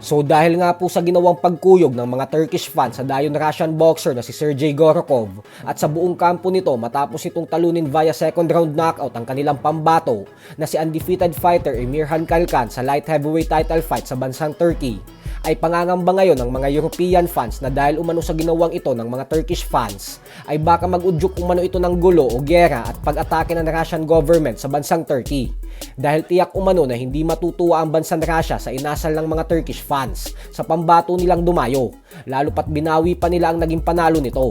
So dahil nga po sa ginawang pagkuyog ng mga Turkish fans sa dayon Russian boxer na si Sergey Gorokov at sa buong kampo nito matapos itong talunin via second round knockout ang kanilang pambato na si undefeated fighter Emirhan Kalkan sa light heavyweight title fight sa bansang Turkey, ay pangangamba ngayon ng mga European fans na dahil umano sa ginawang ito ng mga Turkish fans ay baka mag-udyok umano ito ng gulo o giyera at pag-atake ng Russian government sa bansang Turkey. Dahil tiyak umano na hindi matutuwa ang bansang Russia sa inasal ng mga Turkish fans sa pambato nilang dumayo, lalo pat binawi pa nila ang naging panalo nito.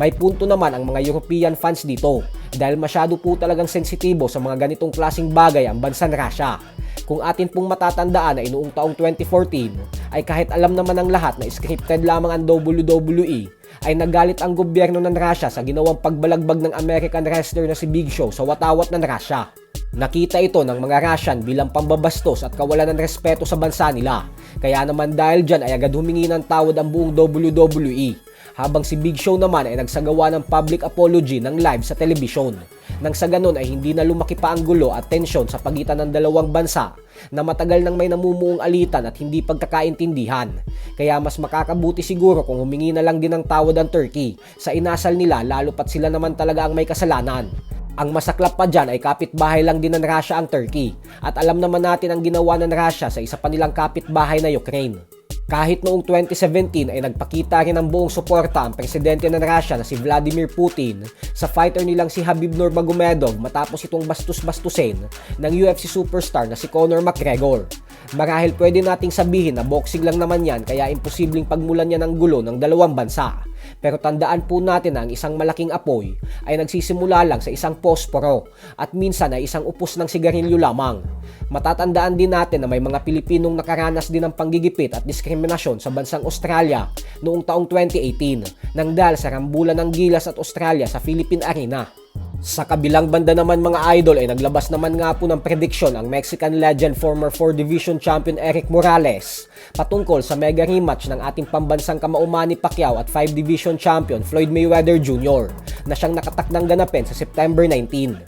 May punto naman ang mga European fans dito dahil masyado po talagang sensitibo sa mga ganitong klaseng bagay ang bansang Russia. Kung atin pong matatandaan na noong taong 2014 ay kahit alam naman ng lahat na scripted lamang ang WWE, ay nagalit ang gobyerno ng Russia sa ginawang pagbalagbag ng American wrestler na si Big Show sa watawat ng Russia. Nakita ito ng mga Russian bilang pambabastos at kawalan ng respeto sa bansa nila. Kaya naman dahil dyan ay agad humingi ng tawad ang buong WWE. Habang si Big Show naman ay nagsagawa ng public apology ng live sa telebisyon. Nang sa ganun ay hindi na lumaki pa ang gulo at tensyon sa pagitan ng dalawang bansa na matagal nang may namumuong alitan at hindi pagkakaintindihan. Kaya mas makakabuti siguro kung humingi na lang din ng tawad ang Turkey sa inasal nila lalo pat sila naman talaga ang may kasalanan. Ang masaklap pa dyan ay kapitbahay lang din ng Russia ang Turkey at alam naman natin ang ginawa ng Russia sa isa pa nilang kapitbahay na Ukraine. Kahit noong 2017 ay nagpakita rin ng buong suporta ang presidente ng Russia na si Vladimir Putin sa fighter nilang si Khabib Nurmagomedov matapos itong bastus-bastusin ng UFC superstar na si Conor McGregor. Marahil pwede nating sabihin na boxing lang naman yan kaya imposibleng pagmulan yan ng gulo ng dalawang bansa. Pero tandaan po natin na ang isang malaking apoy ay nagsisimula lang sa isang posporo at minsan ay isang upos ng sigarilyo lamang. Matatandaan din natin na may mga Pilipinong nakaranas din ng panggigipit at diskriminasyon sa bansang Australia noong taong 2018 nang dahil sa rambulan ng gilas at Australia sa Philippine Arena. Sa kabilang banda naman mga idol ay naglabas naman nga po ng prediksyon ang Mexican legend former 4 Division Champion Erik Morales patungkol sa mega rematch ng ating pambansang kamao Manny Pacquiao at 5 Division Champion Floyd Mayweather Jr. na siyang nakatakdang ganapin sa September 19.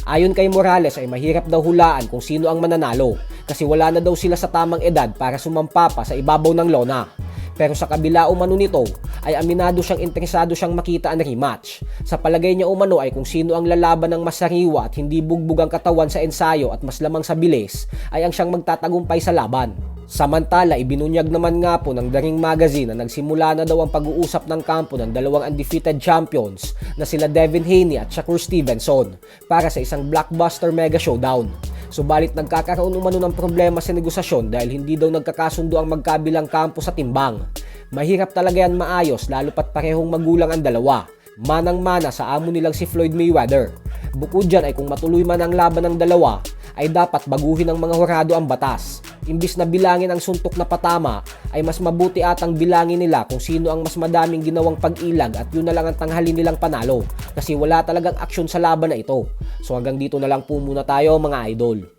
Ayon kay Morales ay mahirap daw hulaan kung sino ang mananalo kasi wala na daw sila sa tamang edad para sumampa pa sa ibabaw ng lona. Pero sa kabila umano nito ay aminado siyang interesado siyang makita ang rematch. Sa palagay niya umano ay kung sino ang lalaban ng mas sariwa at hindi bugbog ang katawan sa ensayo at mas lamang sa bilis ay ang siyang magtatagumpay sa laban. Samantala, ibinunyag naman nga po ng The Ring Magazine na nagsimula na daw ang pag-uusap ng kampo ng dalawang undefeated champions na sila Devin Haney at Shakur Stevenson para sa isang blockbuster mega showdown. Subalit nagkakaroon umano ng problema sa negosasyon dahil hindi daw nagkakasundo ang magkabilang kampo sa timbang. Mahirap talaga yan maayos lalo pat parehong magulang ang dalawa. Manang-mana sa amo nilang si Floyd Mayweather. Bukod dyan ay kung matuloy man ang laban ng dalawa, ay dapat baguhin ng mga hurado ang batas. Imbis na bilangin ang suntok na patama, ay mas mabuti atang bilangin nila kung sino ang mas madaming ginawang pag-ilag at yun na lang ang tanghalin nilang panalo. Kasi wala talagang aksyon sa laban na ito. So hanggang dito na lang po muna tayo mga idol.